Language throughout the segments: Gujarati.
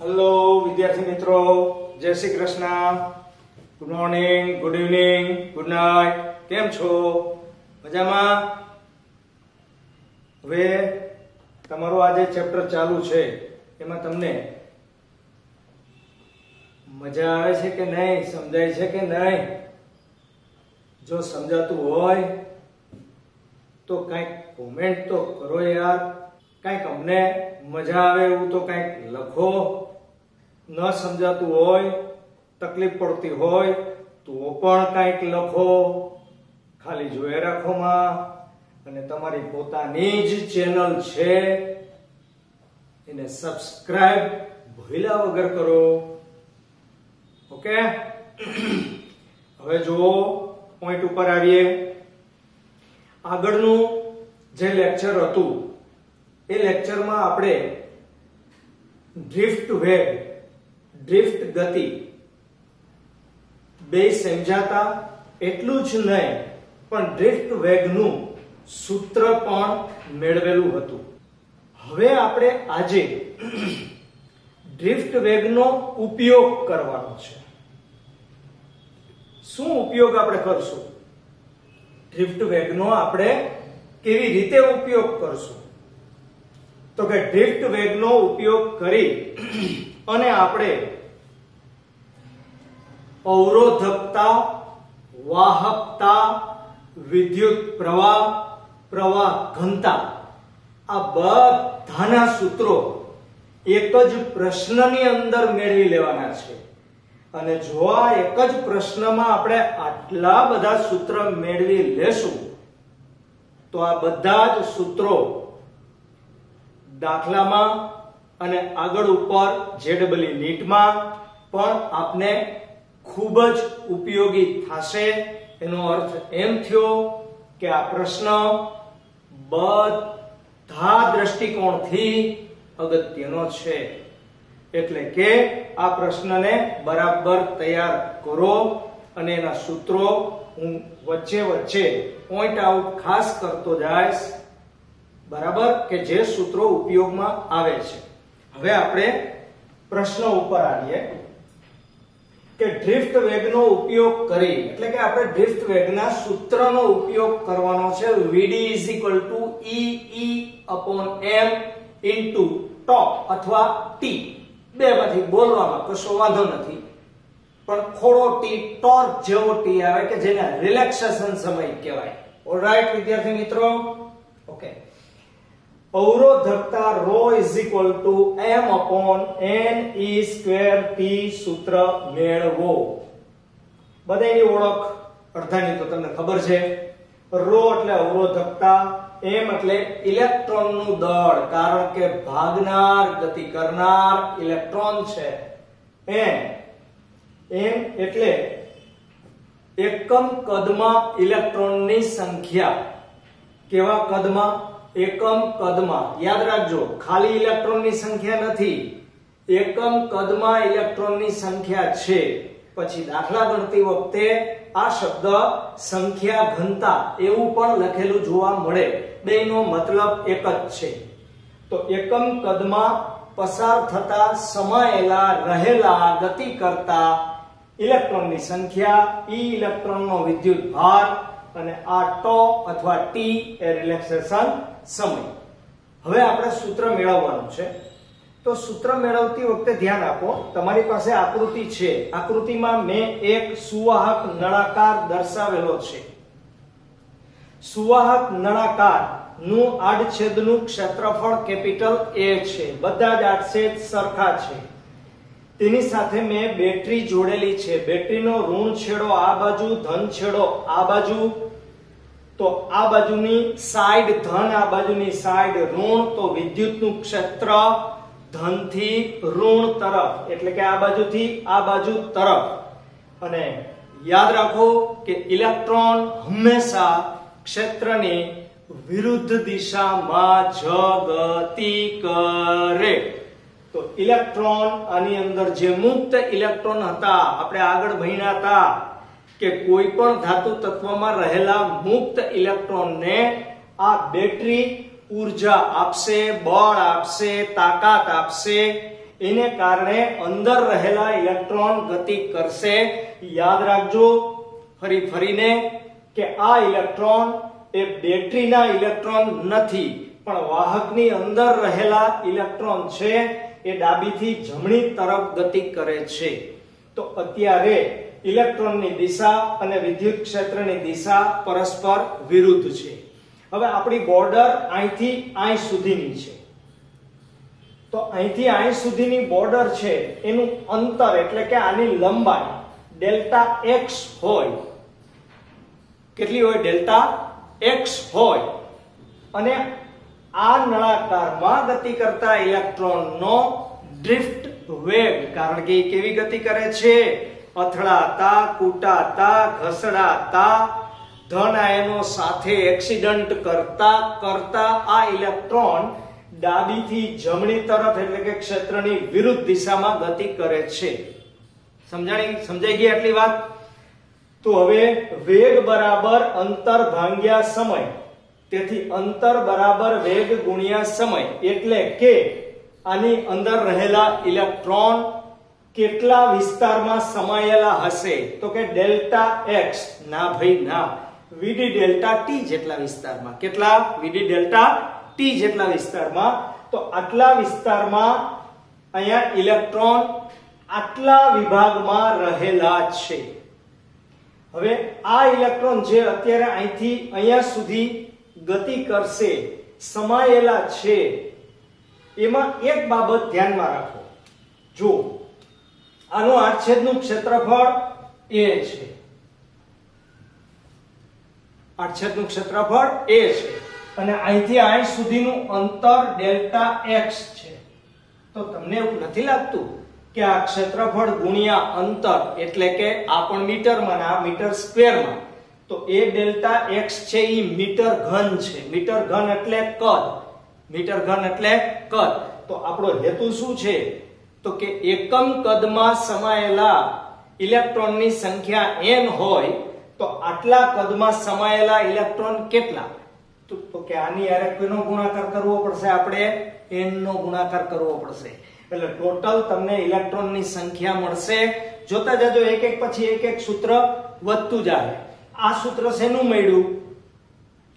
હેલો વિદ્યાર્થી મિત્રો, જય Shri Krishna. Good morning, good evening, good night. કેમ છો? મજામાં? હવે તમારું આજે ચેપ્ટર ચાલુ છે, એમાં તમને મજા આવે છે કે નહીં, સમજાય છે કે નહીં? જો સમજાતું હોય તો કંઈક કોમેન્ટ તો કરો યાર. કંઈક અમને મજા આવે એવું તો કંઈક લખો. ન સમજાતું હોય, તકલીફ પડતી હોય તો પણ કંઈક લખો. ખાલી જોઈ રાખો માં. અને તમારી પોતાની જ ચેનલ છે એને સબસ્ક્રાઇબ ભૂલ્યા વગર કરો. ઓકે, હવે જુઓ, પોઈન્ટ ઉપર આવીએ. આગળનું જે લેક્ચર હતું એ લેક્ચરમાં આપણે ડ્રિફ્ટ વેગ, ડ્રિફ્ટ ગતિ બે સમજાતા. એટલું જ નહીં, પણ ડ્રિફ્ટ વેગનું સૂત્ર પણ મેળવેલું હતું. હવે આપણે આજે ડ્રિફ્ટ વેગનો ઉપયોગ કરવાનો છે. શું ઉપયોગ આપણે કરશું? ડ્રિફ્ટ વેગનો આપણે કેવી રીતે ઉપયોગ કરશું? તો કે ડ્રિફ્ટ વેગનો ઉપયોગ કરી અને આપણે અવરોધકતા, વાહકતા, વિદ્યુત પ્રવાહ, પ્રવાહ ઘનતા, આ બધાના સૂત્રો એક જ પ્રશ્નની અંદર મેળવી લેવાના છે. અને જો આ એક જ પ્રશ્નમાં આપણે આટલા બધા સૂત્ર મેળવી લેશું તો આ બધા જ સૂત્રો દાખલામાં અને આગળ ઉપર જેડબલઈ નીટમાં પણ આપને ખૂબ જ ઉપયોગી થશે. એનો અર્થ એમ થયો કે આ પ્રશ્ન બધા દ્રષ્ટિકોણથી અગત્યનો છે. એટલે કે આ પ્રશ્નને બરાબર તૈયાર કરો અને એના સૂત્રો હું વચ્ચે વચ્ચે પોઈન્ટ આઉટ ખાસ કરતો જઈશ, બરાબર, કે જે સૂત્રો ઉપયોગમાં આવે છે. હવે આપણે પ્રશ્ન ઉપર આવીએ કે ડ્રિફ્ટ વેગનો ઉપયોગ કરી, એટલે કે આપણે ડ્રિફ્ટ વેગના સૂત્રનો ઉપયોગ કરવાનો છે. Vd E/E/m τ અથવા t, બે માંથી બોલવામાં કશો વાંધો નથી, પણ થોડો t, ટોર્ક જેવો t આવે કે જેને રિલેક્સેશન સમય કહેવાય. ઓલરાઈટ વિદ્યાર્થી મિત્રો, ઓકે. અવરોધકતા ρ m/n/e² t સૂત્ર મેળવો. બધાની ઓળખ અડધાની તો તમને ખબર છે. ρ એટલે અવરોધકતા, m એટલે ઇલેક્ટ્રોનનું દળ, કારણ કે ભાગનાર, ગતિ કરનાર ઇલેક્ટ્રોન છે. n એટલે એકમ કદમાં ઇલેક્ટ્રોનની સંખ્યા. કેવા કદમાં? એકમ કદમાં. યાદ રાખજો, ખાલી ઇલેક્ટ્રોનની સંખ્યા નથી, એકમ કદમાં ઇલેક્ટ્રોનની સંખ્યા છે. પછી દાખલા ગણતી વખતે આ શબ્દ સંખ્યા ઘનતા એવું પણ લખેલું જોવા મળે. બેનો મતલબ એક જ છે. તો એકમ કદમાં પસાર થતા સમાયેલા રહેલા ગતિ કરતા ઇલેક્ટ્રોનની સંખ્યા, ઈ ઇલેક્ટ્રોનનો વિદ્યુત ભાર, અને આ τ અથવા t એ રિલેક્સેશન સમય. હવે આપણે સૂત્ર મેળવવાનું છે. તો સૂત્ર મેળવતી વખતે ધ્યાન આપો, તમારી પાસે આકૃતિ છે. આકૃતિમાં મેં એક સુવાહક નળાકાર દર્શાવેલો છે. સુવાહક નળાકાર નું આડછેદનું ક્ષેત્રફળ કેપિટલ A છે. બધા જ આડછેદ સરખા છે. તેની સાથે મેં બેટરી જોડેલી છે. બેટરીનો ઋણ છેડો આ બાજુ, ધન છેડો આ બાજુ. તો આ બાજુની સાઈડ ધન, આ બાજુની સાઈડ ઋણ. તો વિદ્યુતનું ક્ષેત્ર ધન થી ઋણ તરફ, એટલે કે આ બાજુથી આ બાજુ તરફ. અને યાદ રાખો કે ઇલેક્ટ્રોન હંમેશા ક્ષેત્રની વિરુદ્ધ દિશામાં જ ગતિ કરે. તો ઇલેક્ટ્રોન, આની અંદર જે મુક્ત ઇલેક્ટ્રોન હતા, આપણે આગળ ભણ્યા હતા કે કોઈ પણ ધાતુ તત્વમાં રહેલા મુક્ત ઇલેક્ટ્રોનને આ બેટરી ઉર્જા આપશે, બળ આપશે, તાકાત આપશે. એને કારણે અંદર રહેલા ઇલેક્ટ્રોન ગતિ કરશે. યાદ રાખજો ફરીને કે આ ઇલેક્ટ્રોન એ બેટરીના ઇલેક્ટ્રોન નથી, પણ વાહકની અંદર રહેલા ઇલેક્ટ્રોન છે એ ડાબીથી જમણી તરફ ગતિ કરે છે. તો અત્યારે ઇલેક્ટ્રોનની દિશા અને વિદ્યુત ક્ષેત્રની દિશા પરસ્પર વિરુદ્ધ છે. હવે આપણી બોર્ડર અહીંથી અહીં સુધીની છે. તો અહીંથી અહીં સુધીની બોર્ડર છે એનું અંતર એટલે કે આની લંબાઈ ડેલ્ટા x હોય. કેટલી હોય? ડેલ્ટા x હોય. અને આ નળાકારમાં ગતિ કરતા ઇલેક્ટ્રોનનો ડ્રિફ્ટ વેગ, કારણ કે એ કેવી ગતિ કરે છે? અથડાતા, કૂટાતા, ઘસડાતા, ધન આયનો સાથે એક્સિડન્ટ કરતા આ ઇલેક્ટ્રોન ડાબીથી જમણી તરફ એટલે કે ક્ષેત્રની વિરુદ્ધ દિશામાં ગતિ કરે છે. સમજાઈ ગઈ આટલી વાત? તો હવે વેગ બરાબર અંતર ભાગ્યા સમય. તેથી અંતર બરાબર વેગ ગુણ્યા સમય, એટલે કે આની અંદર રહેલા ઇલેક્ટ્રોન કેટલા વિસ્તારમાં સમાયેલા હશે? તો કે ડેલ્ટા x. ના ભાઈ ના, vd ડેલ્ટા t જેટલા વિસ્તારમાં. કેટલા? vd ડેલ્ટા t જેટલા વિસ્તારમાં. તો આટલા વિસ્તારમાં અહીંયા ઇલેક્ટ્રોન આટલા વિભાગમાં રહેલા છે. હવે આ ઇલેક્ટ્રોન જે અત્યારે અહીંથી અહીંયા સુધી ગતિ કરશે, સમાયેલા છે, એમાં એક બાબત ધ્યાનમાં રાખો. જો આનું આડછેદનું ક્ષેત્રફળ a છે, આડછેદનું ક્ષેત્રફળ a છે, અને અહીંથી અહીં સુધીનું અંતર ડેલ્ટા x છે. તો તમને એવું નથી લાગતું કે આ ક્ષેત્રફળ ગુણ્યા અંતર એટલે કે આ પણ મીટરમાં આ મીટર સ્ક્વેરમાં, તો એ ડેલ્ટા x છે એ મીટર ઘન છે. મીટર ઘન એટલે કદ. મીટર ઘન એટલે કદ. તો આપણો હેતુ શું છે? તો કે એકમ કદમાં સમાયેલા ઇલેક્ટ્રોનની સંખ્યા n હોય તો આટલા કદમાં સમાયેલા ઇલેક્ટ્રોન કેટલા? તો કે આની હારે કોનો ગુણાકાર કરવો પડશે? આપણે n નો ગુણાકાર કરવો પડશે. એટલે ટોટલ તમને ઇલેક્ટ્રોનની સંખ્યા મળશે. જોતા જાજો એક એક પછી એક એક સૂત્ર વધતું જાય. આ સૂત્ર શેનું મળ્યું?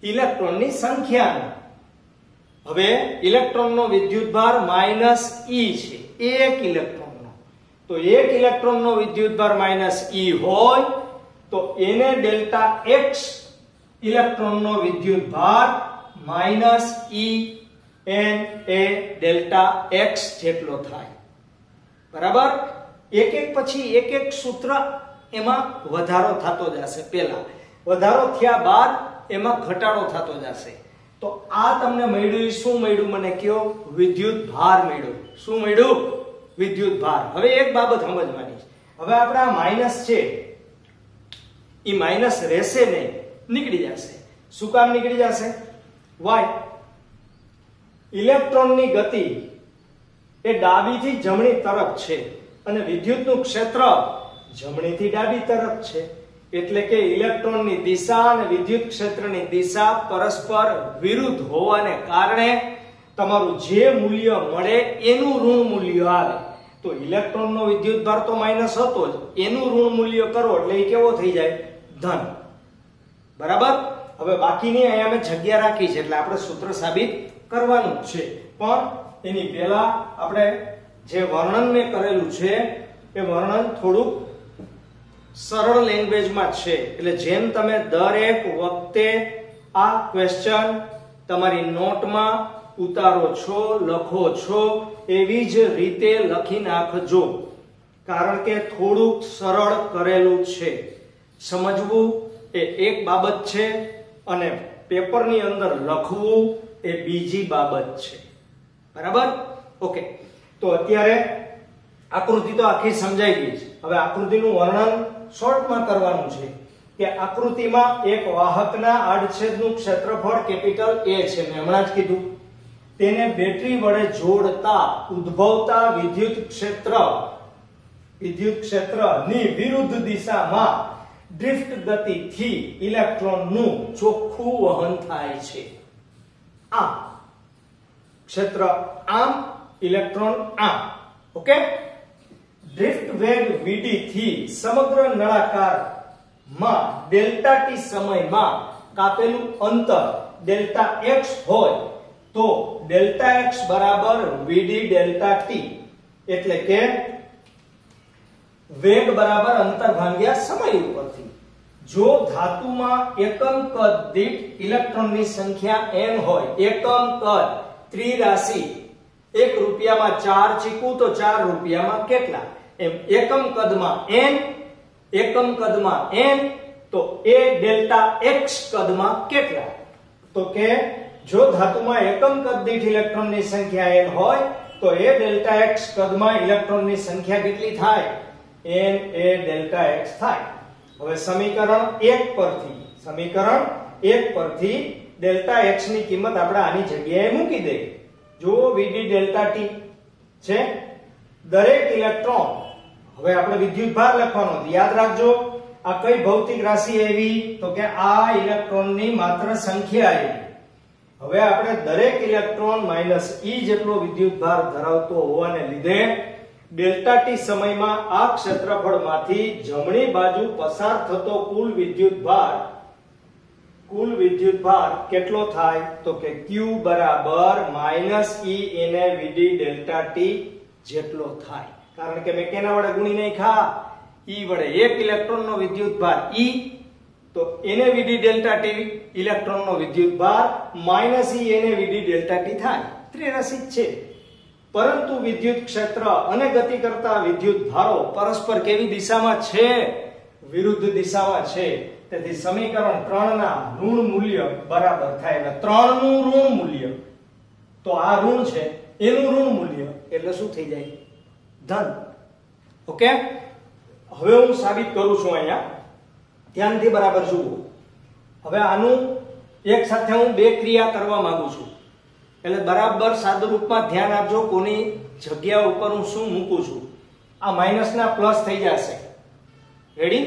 ઇલેક્ટ્રોનની સંખ્યાનું. હવે ઇલેક્ટ્રોનનો વિદ્યુતભાર -e છે, એક ઇલેક્ટ્રોનનો. તો એક ઇલેક્ટ્રોનનો વિદ્યુતભાર -e હોય તો એને ડેલ્ટા x ઇલેક્ટ્રોનનો વિદ્યુતભાર -e n એ ડેલ્ટા x જેટલો થાય. બરાબર? એક એક પછી એક એક સૂત્ર એમાં વધારો થતો જશે. પહેલા વધારો થયા બાદ એમાં ઘટાડો થતો જશે. તો આ તમને મળ્યું. શું મળ્યું મને કયો? વિદ્યુત ભાર મળ્યો. શું મળ્યું? વિદ્યુત ભાર. હવે એક બાબત સમજવાની છે. હવે આપણે આ માઈનસ છે એ માઈનસ રહેશે નહીં, નીકળી જશે. શું કામ નીકળી જશે? વાય ઇલેક્ટ્રોનની ગતિ એ ડાબીથી જમણી તરફ છે અને વિદ્યુતનું ક્ષેત્ર જમણીથી ડાબી તરફ છે. એટલે કે ઇલેક્ટ્રોનની દિશા અને વિદ્યુત ક્ષેત્રની દિશા પરસ્પર વિરુદ્ધ હોવાને કારણે તમારું જે મૂલ્ય મળે એનું ઋણ મૂલ્ય આવે. તો ઇલેક્ટ્રોનનો વિદ્યુતભાર તો માઈનસ હતો જ, એનું ઋણ મૂલ્ય કરો એટલે એ કેવો થઈ જાય? ધન. બરાબર? હવે બાકીની અહીંયા અમે જગ્યા રાખી છે એટલે આપણે સૂત્ર સાબિત કરવાનું છે. પણ એની પહેલા આપણે જે વર્ણન મેં કરેલું છે એ વર્ણન થોડુંક સરળ લેંગ્વેજમાં છે. એટલે જેમ તમે દરેક વખતે આ ક્વેશ્ચન તમારી નોટમાં ઉતારો છો, લખો છો, એવી જ રીતે લખી નાખજો. કારણ કે થોડુંક સરળ કરેલું છે. સમજવું એ એક બાબત છે અને પેપરની અંદર લખવું એ બીજી બાબત છે. બરાબર? ઓકે. તો અત્યારે આકૃતિ તો આખી સમજાઈ ગઈ છે. હવે આકૃતિનું વર્ણન શોર્ટમાં કરવાનું છે કે આકૃતિમાં એક વાહકના આડછેદનું ક્ષેત્રફળ કેપિટલ A છે, મેં હમણાં જ કીધું. તેને બેટરી વડે જોડતા ઉદ્ભવતા વિદ્યુત ક્ષેત્રની વિરુદ્ધ દિશામાં ડ્રિફ્ટ ગતિથી ઇલેક્ટ્રોનનું ચોખ્ખું વહન થાય છે. આમ ક્ષેત્ર આમ, ઇલેક્ટ્રોન આમ. ઓકે, ડ્રિફ્ટ વેગ vd થી સમગ્ર નળાકાર માં ડેલ્ટા t સમયમાં કાપેલું અંતર ડેલ્ટા x હોય તો ડેલ્ટા x બરાબર vd ડેલ્ટા t, એટલે કે વેગ બરાબર અંતર ભાગ્યા સમય ઉપરથી. જો ધાતુમાં એકમ કદ દીઠ ઇલેક્ટ્રોનની સંખ્યા n હોય, એકમ કદ ત્રિરાશિ, 1 રૂપિયામાં 4 ચીકુ તો 4 રૂપિયામાં કેટલા, એમ એકમ કદમાં n, એકમ કદમાં n તો એ ડેલ્ટા x કદમાં કેટલા. તો કે જો ધાતુમાં એકમ કદ દીઠ ઇલેક્ટ્રોનની સંખ્યા n હોય તો એ ડેલ્ટા x કદમાં ઇલેક્ટ્રોનની સંખ્યા કેટલી થાય, n એ ડેલ્ટા x થાય. હવે સમીકરણ 1 પરથી ડેલ્ટા x ની કિંમત આપણે આની જગ્યાએ મૂકી દઈએ. જો vd ડેલ્ટા t છે, દરેક ઇલેક્ટ્રોન, હવે આપણે વિદ્યુતભાર લખવાનો, યાદ રાખજો આ કઈ ભૌતિક રાશિ આવી, તો કે આ ઇલેક્ટ્રોનની માત્ર સંખ્યા આવી. હવે આપણે દરેક ઇલેક્ટ્રોન -e જેટલો વિદ્યુતભાર ધરાવતો હોવાને લીધે ડેલ્ટા t સમયમાં આ ક્ષેત્રફળમાંથી જમણી બાજુ પસાર થતો કુલ વિદ્યુતભાર કેટલો થાય, તો કે q બરાબર -e એને vd ડેલ્ટા t જેટલો થાય. કારણ કે મેં કેના વડે ગુણી નાખ્યા, e વડે. એક ઇલેક્ટ્રોનનો વિદ્યુતભાર e, તો એને vd ડેલ્ટા t ઇલેક્ટ્રોનનો વિદ્યુતભાર -e એને vd ડેલ્ટા t થાય. ત્રિરાશિ છે, પરંતુ વિદ્યુત ક્ષેત્ર અને ગતિ કરતા વિદ્યુતભારો પરસ્પર કેવી દિશામાં છે, વિરુદ્ધ દિશામાં છે. તેથી સમીકરણ 3 ના ઋણ મૂલ્ય બરાબર થાય. એટલે 3 નું ઋણ મૂલ્ય, તો આ ઋણ છે એનું ઋણ મૂલ્ય એટલે શું થઈ જાય, ધન. ઓકે, હવે હું સાબિત કરું છું અહીંયા, ધ્યાનથી બરાબર જુઓ. હવે આનું એક સાથે હું બે ક્રિયા કરવા માંગુ છું, એટલે બરાબર સાદું રૂપમાં ધ્યાન આપજો કોની જગ્યા ઉપર હું શું મૂકું છું. આ માઈનસ ના પ્લસ થઈ જશે, રેડી,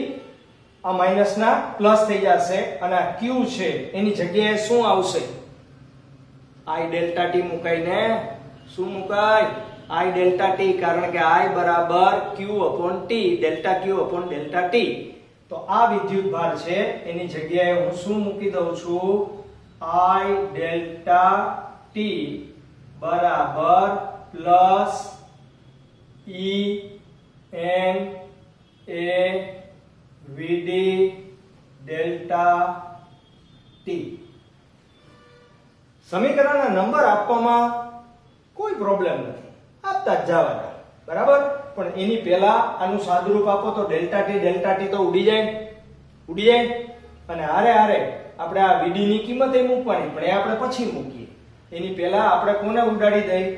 આ માઈનસ ના પ્લસ થઈ જશે અને આ q છે એની જગ્યાએ શું આવશે, i ડેલ્ટા t મુકાઈને શું મુકાય, i ડેલ્ટા t, કારણ કે i બરાબર q upon t, delta q upon delta t. તો આ વિદ્યુતભાર છે એની જગ્યાએ હું શું મૂકી દઉં છું, i ડેલ્ટા t બરાબર plus e n a vd delta t. સમીકરણના નંબર આપવામાં કોઈ પ્રોબ્લેમ નથી, આપતા જ જવાના, બરાબર. પણ એની પહેલા આનું સાદુરૂપ આપો તો ડેલ્ટા t તો ઉડી જાય, અને હારે આપણે આ vd ની કિંમત એ મૂકવાની, પણ એ આપણે પછી મૂકીએ. એની પહેલા આપણે કોને ઉડાડી દઈએ,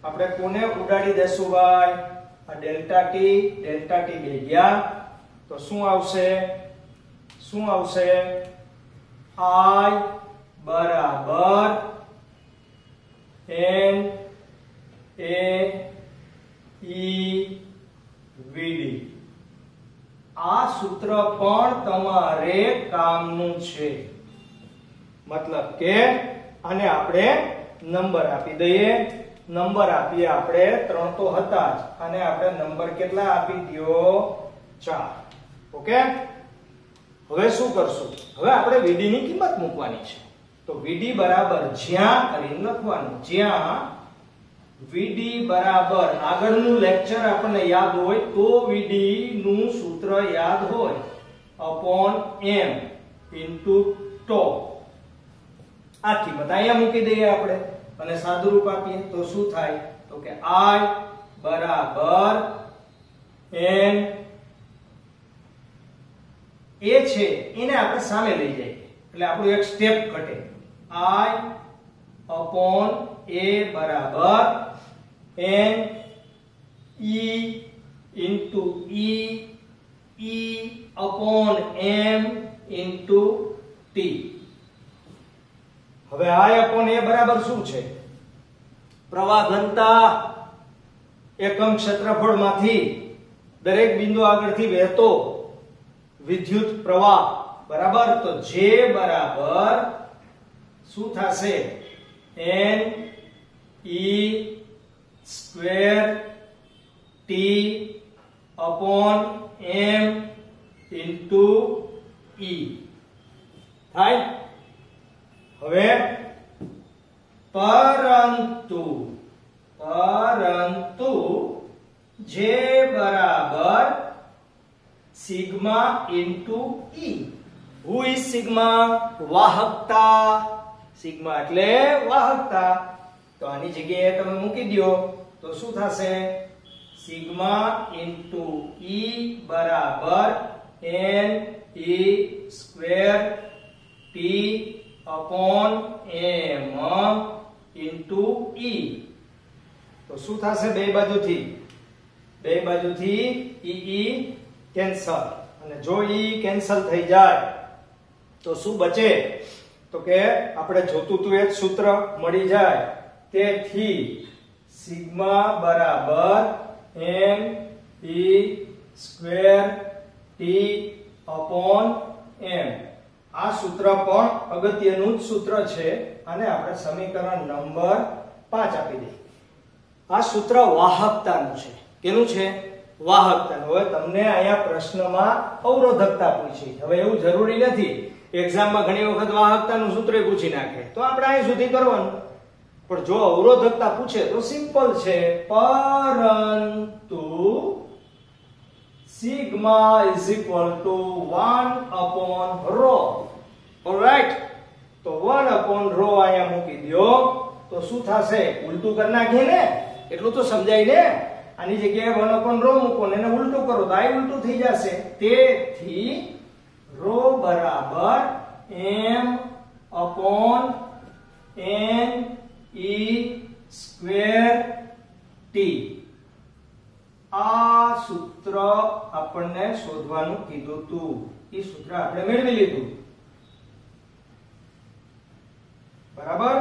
આપણે કોને ઉડાડી દેશું ભાઈ, આ ડેલ્ટા t બે ગયા તો શું આવશે, i બરાબર n a e vd. આ સૂત્ર પણ તમારે કામનું છે, મતલબ કે આને આપણે નંબર આપી દઈએ. નંબર આપીએ આપણે 3 તો હતા જ, અને આપણે નંબર કેટલા આપી દયો, 4. ઓકે, હવે શું કરશું, હવે આપણે vd ની કિંમત મૂકવાની છે. તો vd બરાબર જ્યાં કરીને લખવાનું, જ્યાં vd બરાબર આગળનું લેક્ચર આપણને યાદ હોય તો vd નું સૂત્ર યાદ હોય, upon m into τ. આ કિંમત અહીંયા મૂકી દઈએ આપણે અને સાદુરૂપ આપીએ તો શું થાય, તો કે i બરાબર n એ છે એને આપણે સામે લઈ જઈએ એટલે આપણું એક સ્ટેપ ઘટે, i upon a બરાબર n e into e upon m into t. હવે i upon a બરાબર શું છે, પ્રવાહ ઘનતા, એકમ ક્ષેત્રફળમાંથી દરેક બિંદુ આગળથી વહેતો વિદ્યુત પ્રવાહ, બરાબર. તો j બરાબર શું થશે, n e square T/m into E થાય. હવે પરંતુ J બરાબર sigma into E. Who is sigma? વાહકતા. સિગ્મા એટલે વાહકતા. તો આની જગ્યાએ તમે મૂકી દો તો શું થશે? સિગ્મા into E બરાબર ne² T/m into E. તો શું થશે? બે બાજુથી E કેન્સલ, અને જો E કેન્સલ થઈ જાય તો શું બચે? તો કે આપણે જોતું હતું એક સૂત્ર મળી જાય. તેથી સિગ્મા બરાબર ne² T/m. આ સૂત્ર પણ અગત્યનું જ સૂત્ર છે, અને આપણે સમીકરણ નંબર 5 આપી દઈએ. આ સૂત્ર વાહકતાનું છે. કેનું છે? વાહકતાનું. હવે તમને અહીંયા પ્રશ્નમાં અવરોધકતા પૂછી. હવે એવું જરૂરી નથી, એક્ઝામમાં ઘણી વખત વાહકતાનું સૂત્ર પૂછી નાખે તો આપણે અહીં સુધી કરવાનું, પણ જો અવરોધકતા પૂછે તો સિમ્પલ છે. પરંતુ sigma is equal to 1/ρ. Alright, તો 1/ρ અહીંયા મૂકી દો તો શું થશે? ઉલટું કરી નાખીએ ને, એટલું તો સમજાય ને. આની જગ્યાએ 1/ρ મૂકો ને એને ઉલટું કરો તો આ ઉલટું થઈ જશે. તેથી ρ બરાબર m/ne²t. આ સૂત્ર આપણને શોધવાનું કીધું હતું, એ સૂત્ર આપણે મેળવી લીધું. બરાબર.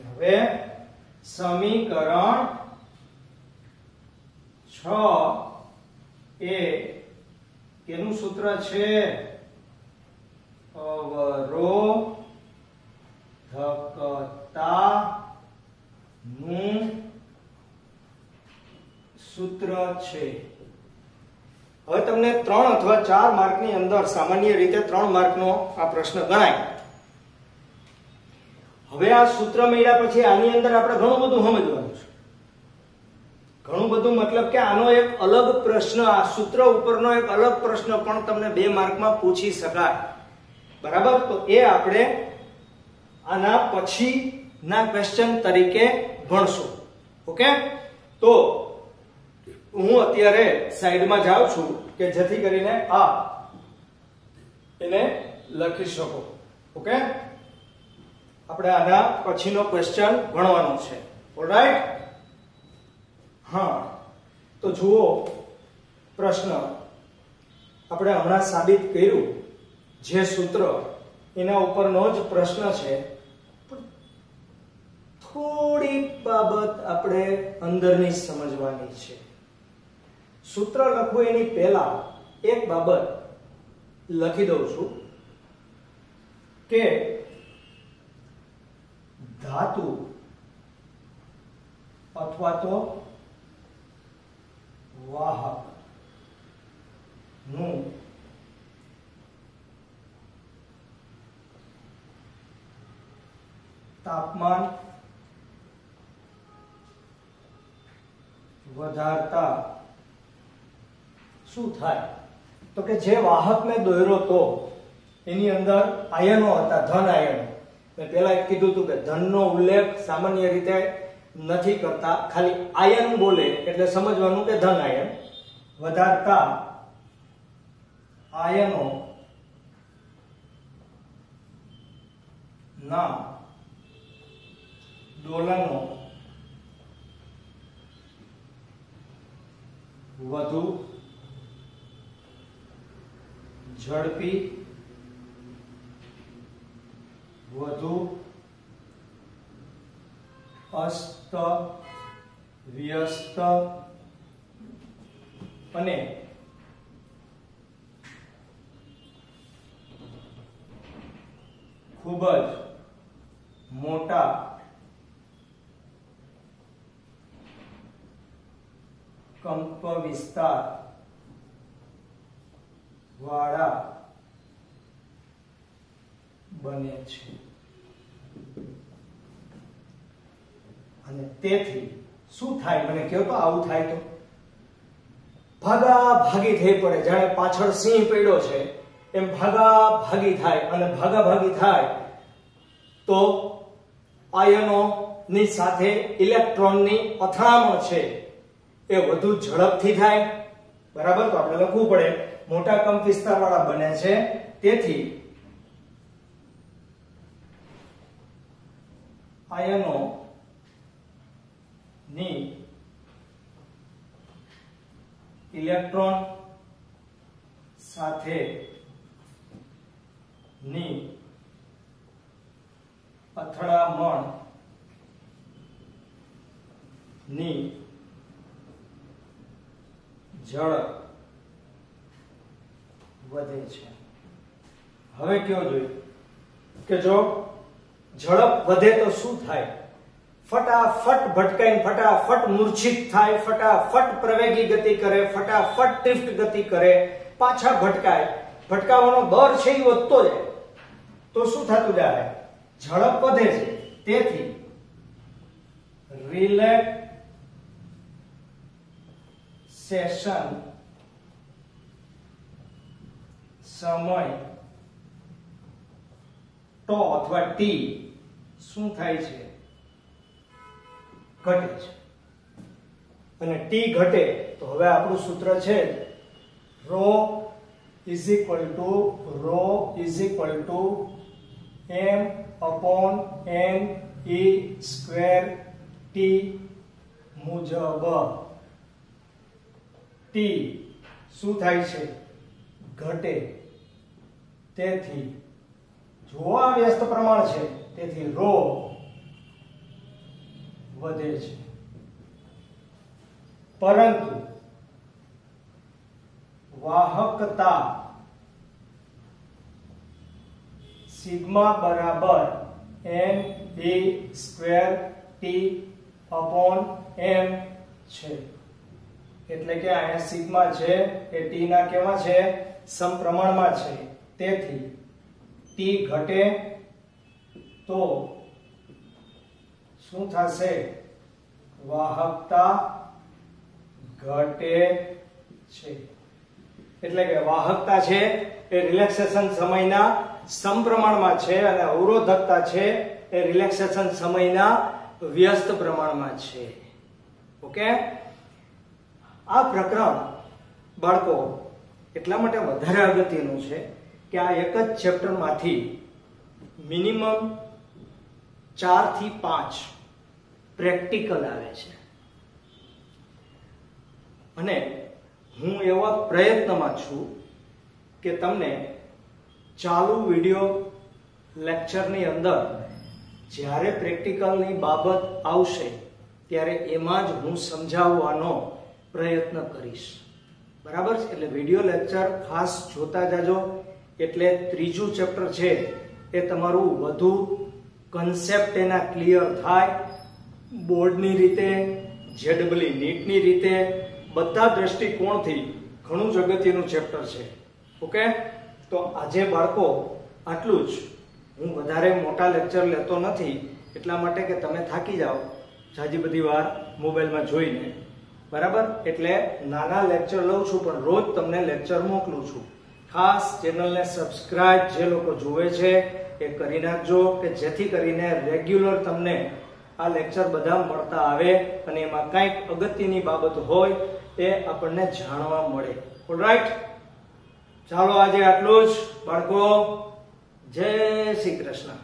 હવે સમીકરણ 6 એ કેનું સૂત્ર છે? અવરોધકતાનું સૂત્ર છે. હવે તમને 3 અથવા 4 માર્કની અંદર સામાન્ય રીતે 3 માર્કનો આ પ્રશ્ન ગણાય. હવે આ સૂત્ર મળ્યા પછી આની અંદર આપણે ઘણું બધું સમજવાનું છે. ઘણું બધું મતલબ કે આનો એક અલગ પ્રશ્ન, આ સૂત્ર ઉપરનો એક અલગ પ્રશ્ન પણ તમને 2 માર્કમાં પૂછી શકાય. બરાબર. તો એ આપણે આના પછીના ક્વેશ્ચન તરીકે ભણશું. ઓકે. તો હું અત્યારે સાઈડમાં જાઉં છું કે જેથી કરીને આ એને લખી શકો. ઓકે. આપણે આના પછીનો ક્વેશ્ચન ભણવાનો છે. ઓલરાઈટ. હા, તો જુઓ પ્રશ્ન આપણે હમણાં સાબિત કર્યું, જે સૂત્ર એના ઉપરનો જ પ્રશ્ન છે. થોડી બાબત આપણે અંદરની સમજવાની છે. સૂત્ર લખવું એની પહેલા એક બાબત લખી દઉં છું કે ધાતુ અથવા તો વાહક નું તાપમાન વધારતા શું થાય? તો કે જે વાહકને દોર્યો તો એની અંદર આયનો હતા, ધન આયનો. મેં પહેલા કીધું હતું કે ધનનો ઉલ્લેખ સામાન્ય રીતે નથી કરતા, ખાલી આયન બોલે એટલે સમજવાનું કે ધન આયન. વધારતા આયનો ના દોલનો વધુ ઝડપી, વધુ અસ્ત વ્યસ્ત અને ખૂબ જ મોટા કંપ વિસ્તાર વાળા બને છે અને તેથી શું થાય મને કહો તો આવું થાય તો ભાગાભાગી થઈ પડે જાણે પાછળ સિંહ પડ્યો છે એમ ભાગાભાગી થાય અને ભાગાભાગી થાય તો આયનો ની સાથે ઇલેક્ટ્રોનની અથડામણ છે એ વધુ ઝડપથી થાય બરાબર તો આપણે લખવું પડે મોટા કંપ વિસ્તાર વાળા બને છે તેથી આયનો ની ઇલેક્ટ્રોન સાથે ની અથડામણ ની ઝડપ વધે છે હવે કયો જોઈએ કે જો ઝડપ વધે તો શું થાય ફટાફટ ભટકાઈને ફટાફટ મૂર્છિત થાય ફટાફટ પ્રવેગી ગતિ કરે ફટાફટ ટિફ્ટ ગતિ કરે પાછા ભટકાય ભટકાવાનો દર છે એ વધતો જાય તો શું થતું જાય ઝડપ વધે છે તેથી રિલેક્સેશન સમય ટો અથવા ટી શું થાય છે ઘટે છે અને ટી ઘટે તો હવે આપણું સૂત્ર છે ρ is equal to m/n/e square T મુજબ ટી શું થાય છે ઘટે તેથી જો આ વ્યસ્ત પ્રમાણ છે તેથી ρ વધે છે પરંતુ વાહકતા સિગ્મા બરાબર n/e square T upon m છે એટલે કે અહીંયા સિગ્મા છે એ ટી ના કેવા છે સમપ્રમાણમાં છે તેથી ટી ઘટે તો શું થશે વાહકતા ઘટે છે એટલે કે વાહકતા છે એ રિલેક્સેશન સમયના સમપ્રમાણમાં છે અને અવરોધકતા છે એ રિલેક્સેશન સમયના વ્યસ્ત પ્રમાણમાં છે ઓકે આ પ્રકરણ બાળકો એટલા માટે વધારે અગત્યનું છે કે આ એક જ ચેપ્ટરમાંથી મિનિમમ 4 થી 5 પ્રેક્ટિકલ આવે છે અને હું એવા પ્રયત્નમાં છું કે તમને ચાલુ વિડિયો લેક્ચરની અંદર જ્યારે પ્રેક્ટિકલની બાબત આવશે ત્યારે એમાં જ હું સમજાવવાનો પ્રયત્ન કરીશ બરાબર છે એટલે વિડિયો લેક્ચર ખાસ જોતા જાજો એટલે ત્રીજું ચેપ્ટર છે એ તમારું વધુ કન્સેપ્ટ એના ક્લિયર થાય બોર્ડની રીતે જેડબલી નીટની રીતે બધા દ્રષ્ટિકોણથી ઘણું જ અગત્યનું ચેપ્ટર છે ઓકે તો આજે બાળકો આટલું જ હું વધારે મોટા લેક્ચર લેતો નથી એટલા માટે કે તમે થાકી જાઓ જાજી બધી વાર મોબાઈલમાં જોઈને બરાબર એટલે નાના લેક્ચર લઉં છું પણ રોજ તમને લેક્ચર મોકલું છું ખાસ ચેનલને સબસ્ક્રાઇબ જે લોકો જુએ છે એ કરી નાખજો કે જેથી કરીને રેગ્યુલર તમને આ લેક્ચર બધા મળતા આવે અને એમાં કંઈક અગત્યની બાબત હોય એ આપણને જાણવા મળે ઓલરાઈટ ચાલો આજે આટલું જ બાળકો જય શ્રી કૃષ્ણ